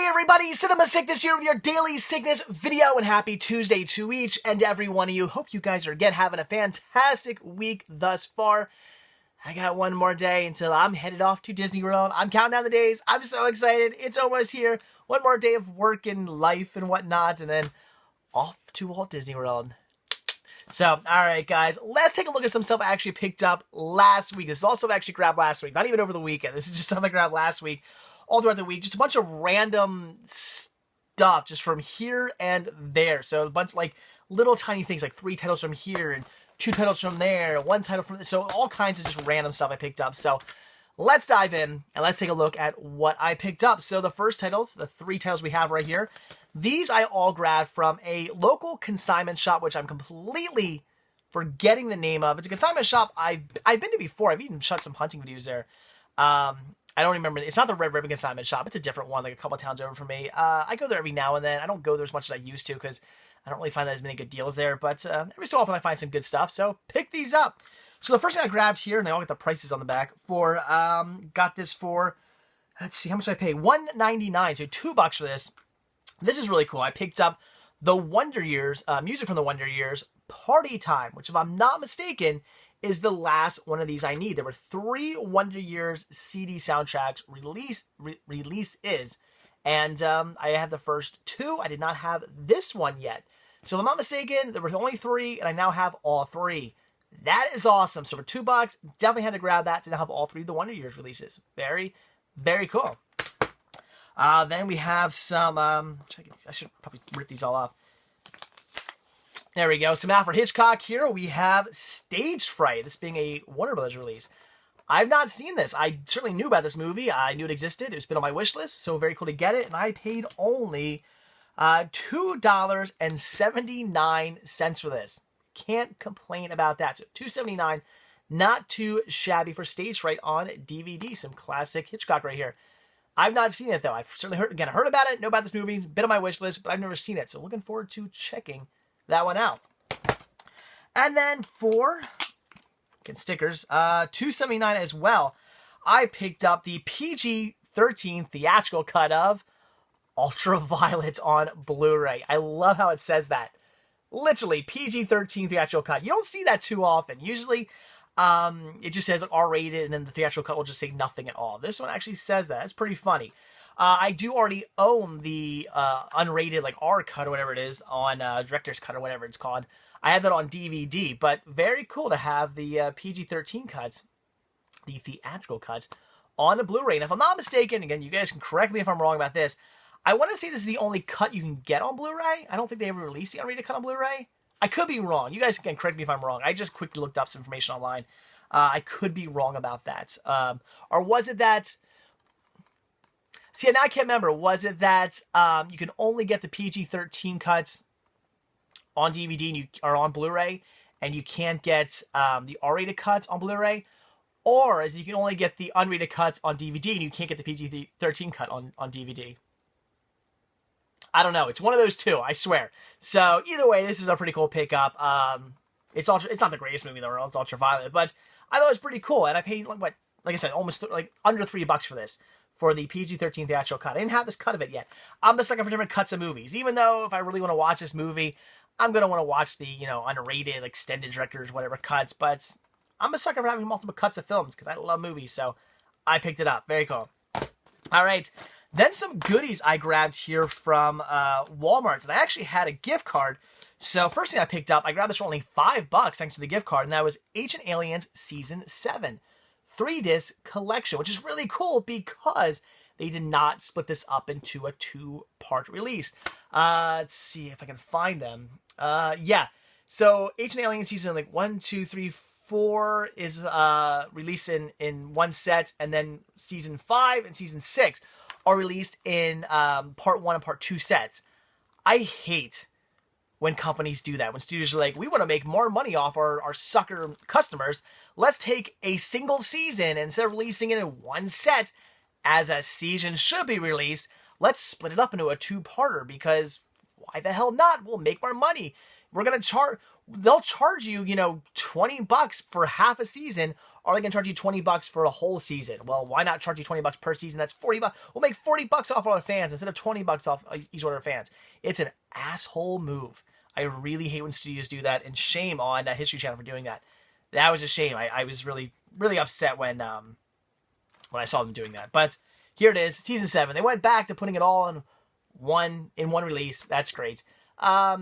Hey everybody, Cinema Sickness here with your daily sickness video, and happy Tuesday to each and every one of you. Hope you guys are again having a fantastic week thus far. I got one more day until I'm headed off to Disney World. I'm counting down the days. I'm so excited. It's almost here. One more day of work and life and whatnot, and then off to Walt Disney World. So, alright guys, let's take a look at some stuff I actually picked up last week. This is also actually grabbed last week, not even over the weekend. This is just stuff I grabbed last week. All throughout the week, just a bunch of random stuff just from here and there. So a bunch of like little tiny things, like 3 titles from here and 2 titles from there, 1 title from so all kinds of just random stuff I picked up. So let's dive in and let's take a look at what I picked up. So the first titles, the 3 titles we have right here, these I all grabbed from a local consignment shop, which I'm completely forgetting the name of. It's a consignment shop I've been to before. I've even shot some hunting videos there. I don't remember. It's not the Red Ribbon Consignment Shop. It's a different one, like a couple towns over from me. I go there every now and then. I don't go there as much as I used to because I don't really find that as many good deals there. But every so often I find some good stuff. So pick these up. So the first thing I grabbed here, and they all get the prices on the back, for, got this for, let's see, how much did I pay? $1.99, so $2 for this. This is really cool. I picked up the Wonder Years, music from the Wonder Years, Party Time, which if I'm not mistaken, is the last one of these I need. There were 3 Wonder Years CD soundtracks releases, and I have the first 2. I did not have this one yet. So if I'm not mistaken, there were only 3, and I now have all 3. That is awesome. So for $2, definitely had to grab that to now have all 3 of the Wonder Years releases. Very, very cool. Then we have some, I should probably rip these all off. There we go. Some Alfred Hitchcock here. We have Stage Fright, this being a Warner Bros. Release. I've not seen this. I certainly knew about this movie. I knew it existed. It's been on my wish list, so very cool to get it. And I paid only $2.79 for this. Can't complain about that. So $2.79, not too shabby for Stage Fright on DVD. Some classic Hitchcock right here. I've not seen it, though. I've certainly heard about it, know about this movie, been on my wish list, but I've never seen it. So looking forward to checking that one out. And then for stickers, $2.79 as well. I picked up the PG-13 theatrical cut of Ultraviolet on Blu-ray. I love how it says that. Literally, PG-13 theatrical cut. You don't see that too often. Usually, it just says R-rated, and then the theatrical cut will just say nothing at all. This one actually says that. It's pretty funny. I do already own the unrated, like R cut or whatever it is, on director's cut or whatever it's called. I have that on DVD, but very cool to have the PG-13 cuts, the theatrical cuts, on a Blu-ray. And if I'm not mistaken, again, you guys can correct me if I'm wrong about this, I want to say this is the only cut you can get on Blu-ray. I don't think they ever released the unrated cut on Blu-ray. I could be wrong. You guys can correct me if I'm wrong. I just quickly looked up some information online. I could be wrong about that. Or was it that... See, now I can't remember. Was it that you can only get the PG-13 cuts on DVD or on Blu-ray, and you can't get the R-rated cuts on Blu-ray? Or is it you can only get the unrated cuts on DVD, and you can't get the PG-13 cut on DVD? I don't know. It's one of those two, I swear. So either way, this is a pretty cool pickup. It's not the greatest movie in the world. It's Ultraviolet, but I thought it was pretty cool, and I paid like I said, almost like under $3 for this. For the PG-13 theatrical cut. I didn't have this cut of it yet. I'm just looking for different cuts of movies. Even though if I really want to watch this movie, I'm going to want to watch the, unrated, extended directors, whatever cuts. But I'm a sucker for having multiple cuts of films because I love movies. So I picked it up. Very cool. All right. Then some goodies I grabbed here from Walmart. And I actually had a gift card. So first thing I picked up, I grabbed this for only $5 thanks to the gift card. And that was Ancient Aliens Season 7. 3-disc collection, which is really cool because they did not split this up into a 2-part release. Let's see if I can find them. Yeah. So Ancient Aliens Season 1, 2, 3, 4 is released in one set, and then Season 5 and Season 6 are released in Part 1 and Part 2 sets. I hate when companies do that. When studios are like, we want to make more money off our sucker customers. Let's take a single season, and instead of releasing it in one set, as a season should be released, let's split it up into a 2-parter, because why the hell not? We'll make more money. We're going to they'll charge you, $20 for half a season, are they going to charge you $20 for a whole season? Well, why not charge you $20 per season? That's $40. We'll make $40 off our fans instead of $20 off each one of our fans. It's an asshole move. I really hate when studios do that, and shame on History Channel for doing that. That was a shame. I was really, really upset when I saw them doing that. But here it is, season 7. They went back to putting it all in one release. That's great. I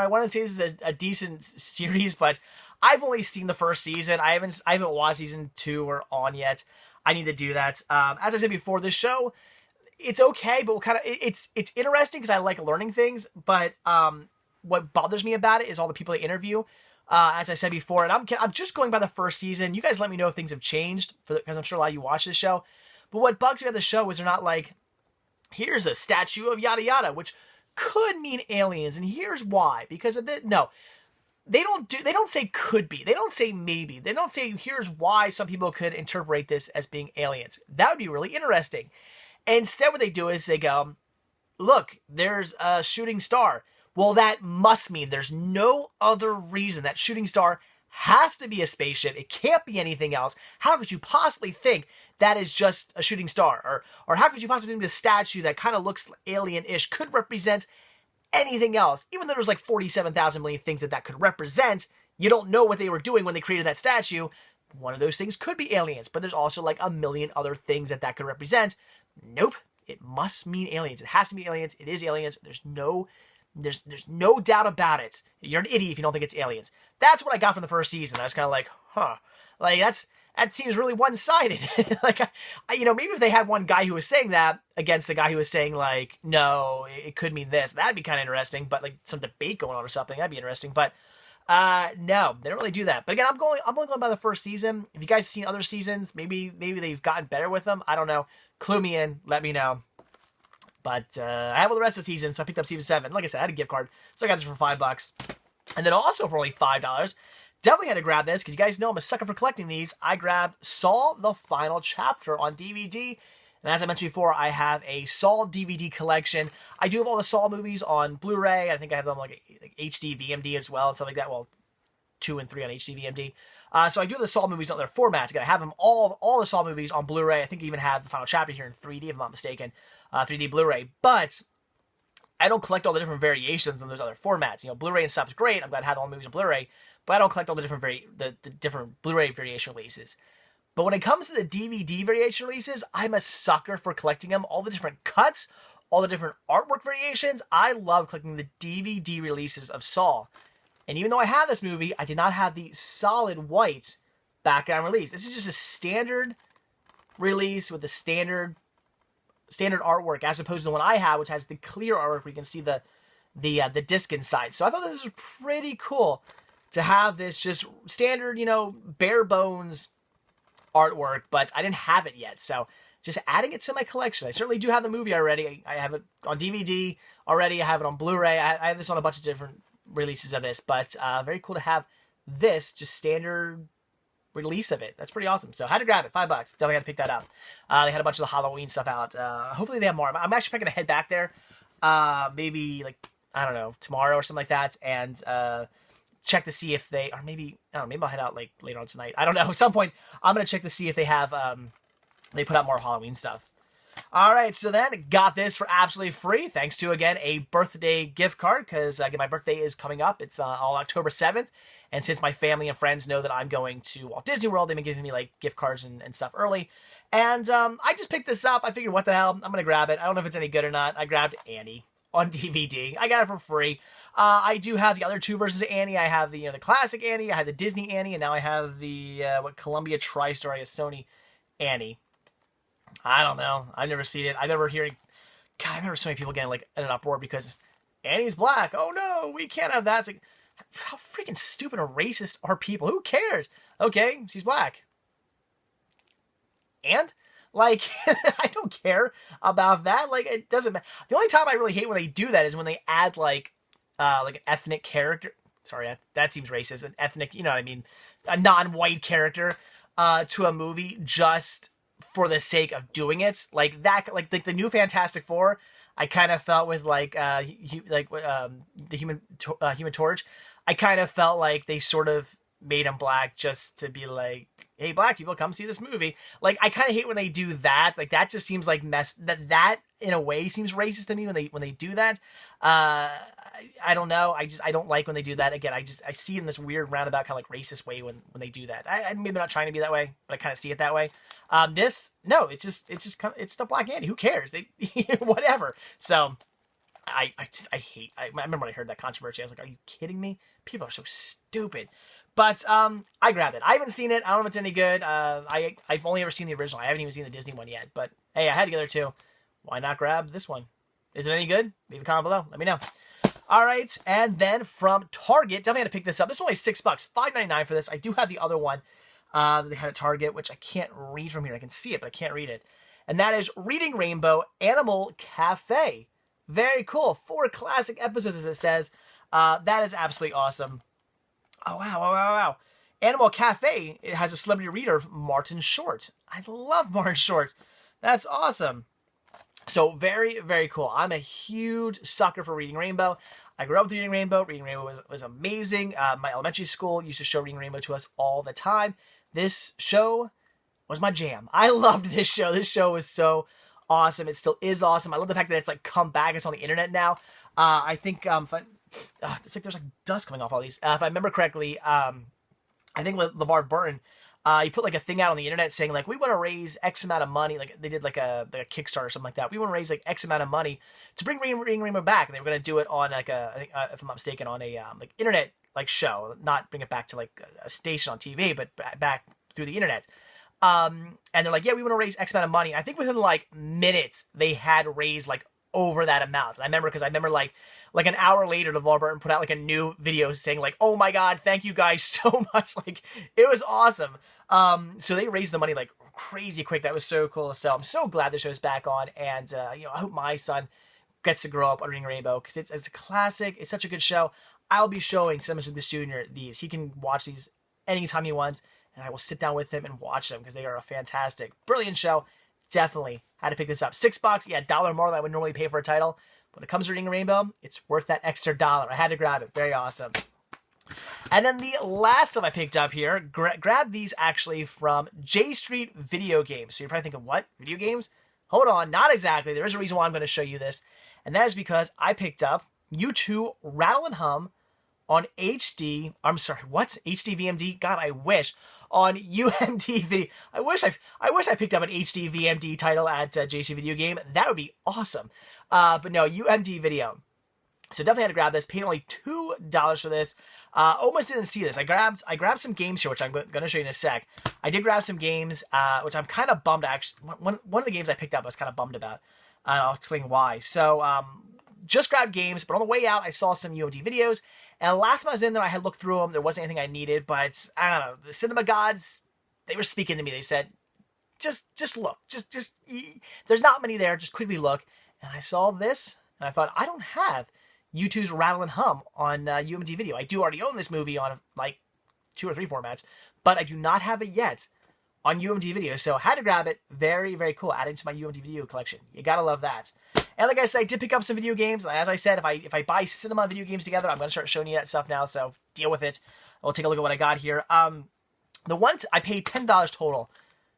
want to say this is a decent series, but I've only seen the first season. I haven't watched season 2 or on yet. I need to do that. As I said before, this show, it's okay, but it's interesting because I like learning things. But what bothers me about it is all the people they interview. As I said before, and I'm just going by the first season. You guys let me know if things have changed, because I'm sure a lot of you watch this show. But what bugs me about the show is they're not like, here's a statue of yada yada, which could mean aliens, and here's why. Because of the, no, they don't say could be. They don't say maybe. They don't say here's why some people could interpret this as being aliens. That would be really interesting. And instead, what they do is they go, look, there's a shooting star. Well, that must mean there's no other reason. That shooting star has to be a spaceship. It can't be anything else. How could you possibly think that is just a shooting star? Or how could you possibly think the statue that kind of looks alien-ish could represent anything else? Even though there's like 47,000 million things that could represent, you don't know what they were doing when they created that statue. One of those things could be aliens, but there's also like a million other things that could represent. Nope, it must mean aliens. It has to be aliens. It is aliens. There's no doubt about it. You're an idiot if you don't think it's aliens. That's what I got from the first season. I was kind of like, huh. Like, that seems really one-sided. Like, maybe if they had one guy who was saying that against a guy who was saying, like, no, it could mean this, that'd be kind of interesting. But, like, some debate going on or something, that'd be interesting. But, no, they don't really do that. But again, I'm only going by the first season. If you guys have seen other seasons, maybe they've gotten better with them. I don't know. Clue me in. Let me know. But I have all the rest of the season, so I picked up season 7. Like I said, I had a gift card, so I got this for $5. And then also for only $5, definitely had to grab this, because you guys know I'm a sucker for collecting these. I grabbed Saw the Final Chapter on DVD. And as I mentioned before, I have a Saw DVD collection. I do have all the Saw movies on Blu-ray. I think I have them like HD-VMD as well, and stuff like that. Well, 2 and 3 on HD-VMD. So I do have the Saw movies on their formats. I have them all the Saw movies on Blu-ray. I think I even have the Final Chapter here in 3D, if I'm not mistaken. 3D Blu-ray, but I don't collect all the different variations on those other formats. Blu-ray and stuff is great. I'm glad I have all the movies on Blu-ray, but I don't collect all the different the different Blu-ray variation releases. But when it comes to the DVD variation releases, I'm a sucker for collecting them. All the different cuts, all the different artwork variations. I love collecting the DVD releases of Saw. And even though I have this movie, I did not have the solid white background release. This is just a standard release with the standard artwork, as opposed to the one I have, which has the clear artwork where you can see the disc inside. So I thought this was pretty cool to have this just standard, bare bones artwork, but I didn't have it yet. So just adding it to my collection. I certainly do have the movie already. I have it on DVD already. I have it on Blu-ray. I have this on a bunch of different releases of this, but very cool to have this just standard release of it. That's pretty awesome. So I had to grab it. $5. Definitely had to pick that up. They had a bunch of the Halloween stuff out. Hopefully they have more. I'm actually going to head back there. Maybe like, I don't know, tomorrow or something like that. And check to see if they, or maybe, I don't know, maybe I'll head out like later on tonight. I don't know. At some point, I'm going to check to see if they have, they put out more Halloween stuff. All right, so then got this for absolutely free, thanks to, again, a birthday gift card, because, again, my birthday is coming up. It's on October 7th, and since my family and friends know that I'm going to Walt Disney World, they've been giving me, like, gift cards and stuff early, and I just picked this up. I figured, what the hell, I'm going to grab it. I don't know if it's any good or not. I grabbed Annie on DVD. I got it for free. I do have the other two versions of Annie. I have the classic Annie, I have the Disney Annie, and now I have the, Columbia TriStar, I guess, Sony Annie. I don't know. I've never seen it. I remember hearing, God, I remember so many people getting like in an uproar because Annie's black. Oh no, we can't have that. It's like, how freaking stupid or racist are people? Who cares? Okay, she's black. And like, I don't care about that. Like, it doesn't matter. The only time I really hate when they do that is when they add like an ethnic character. Sorry, that seems racist. An ethnic, you know what I mean? A non-white character to a movie just for the sake of doing it, like that, like the new Fantastic Four, I kind of felt with the Human Torch, I kind of felt like they sort of made him black just to be like, hey, black people, come see this movie. Like, I kind of hate when they do that. Like, that just seems like that in a way seems racist to me when they do that. I don't know. I don't like when they do that. Again, I see it in this weird roundabout kind of like racist way when they do that. I maybe not trying to be that way, but I kind of see it that way. It's the Black Andy. Who cares? They whatever. So I remember when I heard that controversy, I was like, are you kidding me? People are so stupid. But I grabbed it. I haven't seen it. I don't know if it's any good. I've only ever seen the original. I haven't even seen the Disney one yet. But hey, I had to get there too. Why not grab this one? Is it any good? Leave a comment below. Let me know. All right, and then from Target, definitely had to pick this up. This is only $6, $5.99 for this. I do have the other one that they had at Target, which I can't read from here. I can see it, but I can't read it. And that is Reading Rainbow Animal Cafe. Very cool. 4 classic episodes, as it says. That is absolutely awesome. Oh, wow. Animal Cafe, it has a celebrity reader, Martin Short. I love Martin Short. That's awesome. So very, very cool. I'm a huge sucker for Reading Rainbow. I grew up with Reading Rainbow. Reading Rainbow was amazing. My elementary school used to show Reading Rainbow to us all the time. This show was my jam. I loved this show. This show was so awesome. It still is awesome. I love the fact that it's like come back. It's on the internet now. I think it's like there's like dust coming off all these. If I remember correctly, I think with LeVar Burton, he put like a thing out on the internet saying like, we want to raise X amount of money. Like they did like a Kickstarter or something like that. We want to raise like X amount of money to bring Reading Rainbow back. And they were going to do it on like I think, if I'm not mistaken, on a like internet like show, not bring it back to like a station on TV, but back through the internet. And they're like, yeah, we want to raise X amount of money. I think within like minutes they had raised like over that amount. And I remember like an hour later, LeVar Burton put out like a new video saying like, oh my God, thank you guys so much. Like it was awesome. So they raised the money like crazy quick. That was so cool. So I'm so glad the show's back on. And, I hope my son gets to grow up on Reading Rainbow because it's a classic. It's such a good show. I'll be showing Cinnamon Smith Jr. these. He can watch these anytime he wants. And I will sit down with him and watch them because they are a fantastic, brilliant show. Definitely had to pick this up. $6, yeah, $1 more than I would normally pay for a title. When it comes to Reading Rainbow, it's worth that extra $1. I had to grab it. Very awesome. And then the last stuff I picked up here, grabbed these actually from J Street Video Games. So you're probably thinking, what? Video games? Hold on, not exactly. There is a reason why I'm going to show you this. And that is because I picked up U2 Rattle and Hum on HD. I'm sorry, what? HD-VMD? God, I wish. On UMD. I wish I picked up an HD-VMD title at JC Video Game. That would be awesome. But no, UMD Video. So definitely had to grab this. Paid only $2 for this. Almost didn't see this. I grabbed some games here, which I'm going to show you in a sec. I did grab some games, which I'm kind of bummed. Actually, one of the games I picked up I was kind of bummed about. And I'll explain why. So just grabbed games, but on the way out, I saw some UMD videos. And last time I was in there, I had looked through them. There wasn't anything I needed, but I don't know. The cinema gods, they were speaking to me. They said, just look. Just there's not many there. Just quickly look. And I saw this, and I thought, I don't have U2's Rattle and Hum on UMD Video. I do already own this movie on like 2 or 3 formats, but I do not have it yet on UMD Video. So I had to grab it. Very, very cool. Adding to my UMD Video collection. You gotta love that. And like I said, I did pick up some video games. As I said, if I buy cinema video games together, I'm going to start showing you that stuff now, so deal with it. We'll take a look at what I got here. The ones I paid $10 total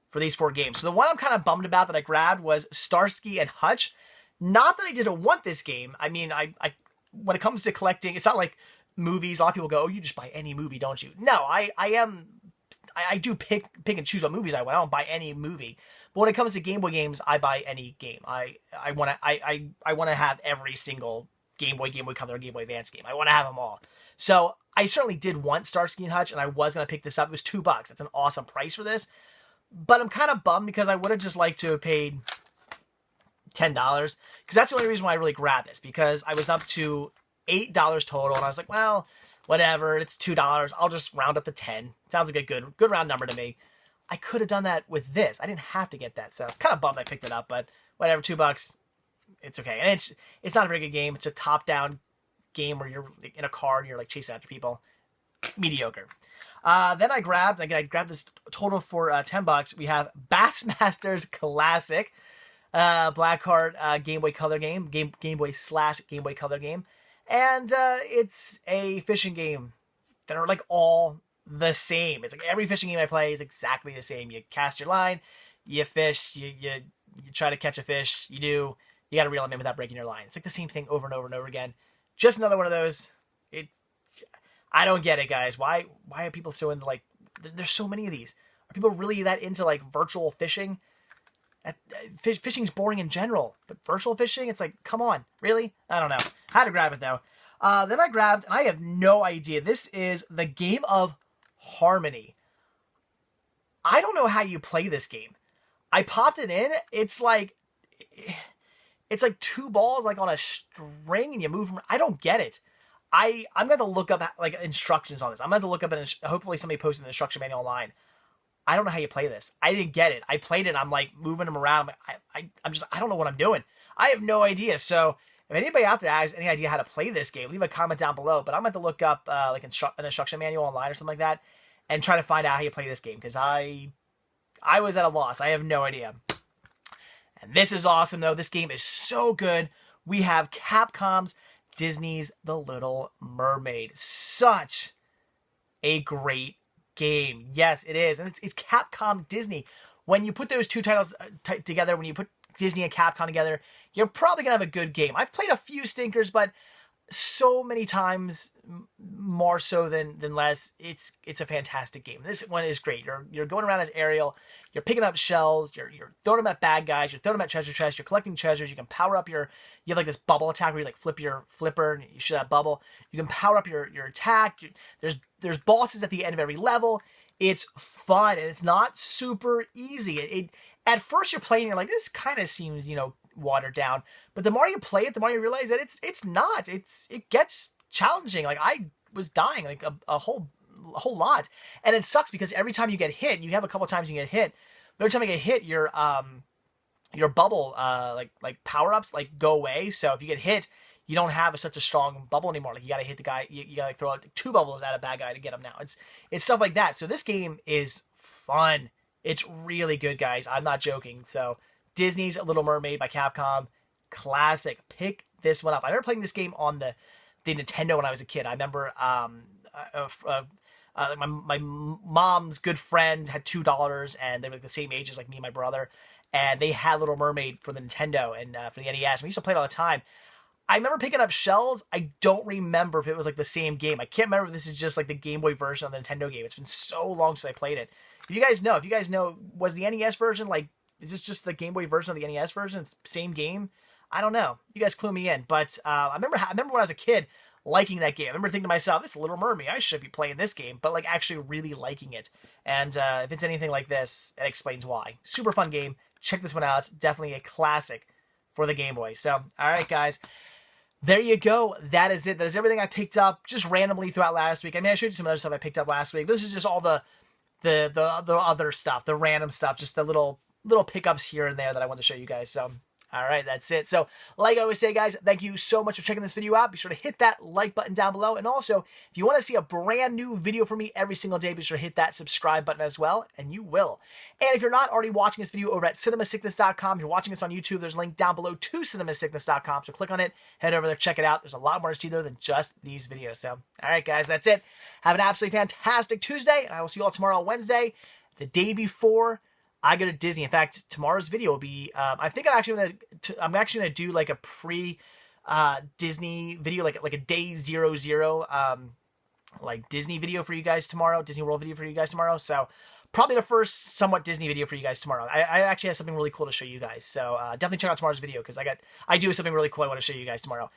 for these 4 games. So the one I'm kind of bummed about that I grabbed was Starsky and Hutch. Not that I didn't want this game. I mean, I when it comes to collecting, it's not like movies. A lot of people go, oh, you just buy any movie, don't you? No, I do pick and choose what movies I want. I don't buy any movie. But when it comes to Game Boy games, I buy any game. I want to have every single Game Boy Color, Game Boy Advance game. I want to have them all. So I certainly did want Starsky and Hutch, and I was going to pick this up. It was $2. That's an awesome price for this. But I'm kind of bummed because I would have just liked to have paid $10. Because that's the only reason why I really grabbed this. Because I was up to $8 total, and I was like, well, whatever. It's $2. I'll just round up to 10. Sounds like a good round number to me. I could have done that with this. I didn't have to get that, so I was kind of bummed I picked it up, but whatever, $2, it's okay. And it's not a very good game. It's a top-down game where you're in a car and you're like chasing after people. Mediocre. Then I grabbed this total for $10. We have Bassmasters Classic, Blackheart Game Boy Color game, Game Boy / Game Boy Color game, and it's a fishing game that are like all the same. It's like every fishing game I play is exactly the same. You cast your line, you fish, you try to catch a fish, you got to reel them in without breaking your line. It's like the same thing over and over and over again. Just another one of those. I don't get it, guys. Why are people so into, like, there's so many of these. Are people really that into, like, virtual fishing? Fishing's boring in general, but virtual fishing, it's like, come on, really? I don't know. I had to grab it, though. Then I grabbed, and I have no idea. This is the Game of Harmony. I don't know how you play this game. I popped it in. It's like two balls like on a string, and you move them. I don't get it. I'm going to look up like instructions on this. I'm going to look up, hopefully somebody posted an instruction manual online. I don't know how you play this. I didn't get it. I played it. I'm like moving them around. I don't know what I'm doing. I have no idea. So if anybody out there has any idea how to play this game, leave a comment down below. But I'm going to look up like an instruction manual online or something like that and try to find out how you play this game, because I was at a loss. I have no idea. And this is awesome, though. This game is so good. We have Capcom's Disney's The Little Mermaid. Such a great game. Yes, it is. And it's Capcom Disney. When you put those two titles together, when you put Disney and Capcom together, you're probably going to have a good game. I've played a few stinkers, but so many times more so than less, it's a fantastic game. This one is great. You're going around as Ariel, you're picking up shells, you're throwing them at bad guys, you're throwing them at treasure chests, you're collecting treasures, you can power up you have like this bubble attack where you like flip your flipper and you shoot that bubble. You can power up your attack. There's bosses at the end of every level. It's fun and it's not super easy. At first you're playing, you're like, this kind of seems, watered down. But the more you play it, the more you realize that it's not. It gets challenging. Like, I was dying like a whole lot. And it sucks because every time you get hit, you have a couple times you get hit, but every time you get hit, your bubble like power-ups like go away. So if you get hit, you don't have such a strong bubble anymore. Like, you gotta hit the guy, you gotta throw out 2 bubbles at a bad guy to get him now. It's stuff like that. So this game is fun. It's really good, guys. I'm not joking. So Disney's Little Mermaid by Capcom, classic. Pick this one up. I remember playing this game on the Nintendo when I was a kid. I remember my mom's good friend had $2, and they were like the same age as like me and my brother, and they had Little Mermaid for the Nintendo and for the NES. We used to play it all the time. I remember picking up shells. I don't remember if it was like the same game. I can't remember if this is just like the Game Boy version of the Nintendo game. It's been so long since I played it. If you guys know, was the NES version like, is this just the Game Boy version of the NES version? It's the same game? I don't know. You guys clue me in. But I remember when I was a kid liking that game. I remember thinking to myself, this Little Mermaid, I should be playing this game. But like actually really liking it. And if it's anything like this, it explains why. Super fun game. Check this one out. Definitely a classic for the Game Boy. So, all right, guys. There you go. That is it. That is everything I picked up just randomly throughout last week. I mean, I showed you some other stuff I picked up last week. This is just all the other stuff, the random stuff, just the little pickups here and there that I want to show you guys. So, all right, that's it. So, like I always say, guys, thank you so much for checking this video out. Be sure to hit that like button down below. And also, if you want to see a brand new video from me every single day, be sure to hit that subscribe button as well, and you will. And if you're not already watching this video over at cinemasickness.com, if you're watching this on YouTube, there's a link down below to cinemasickness.com. So click on it, head over there, check it out. There's a lot more to see there than just these videos. So, all right, guys, that's it. Have an absolutely fantastic Tuesday, and I will see you all tomorrow on Wednesday, the day before I go to Disney. In fact, tomorrow's video will be, I think I'm actually gonna do like a Disney video, like a day 00, like Disney video for you guys tomorrow, Disney World video for you guys tomorrow. So probably the first somewhat Disney video for you guys tomorrow. I actually have something really cool to show you guys. So definitely check out tomorrow's video, because I do have something really cool I want to show you guys tomorrow.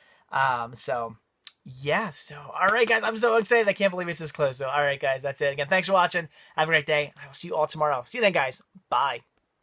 So yeah, so all right, guys, I'm so excited. I can't believe it's this close. So all right, guys, that's it. Again, thanks for watching. Have a great day. I will see you all tomorrow. See you then, guys. Bye.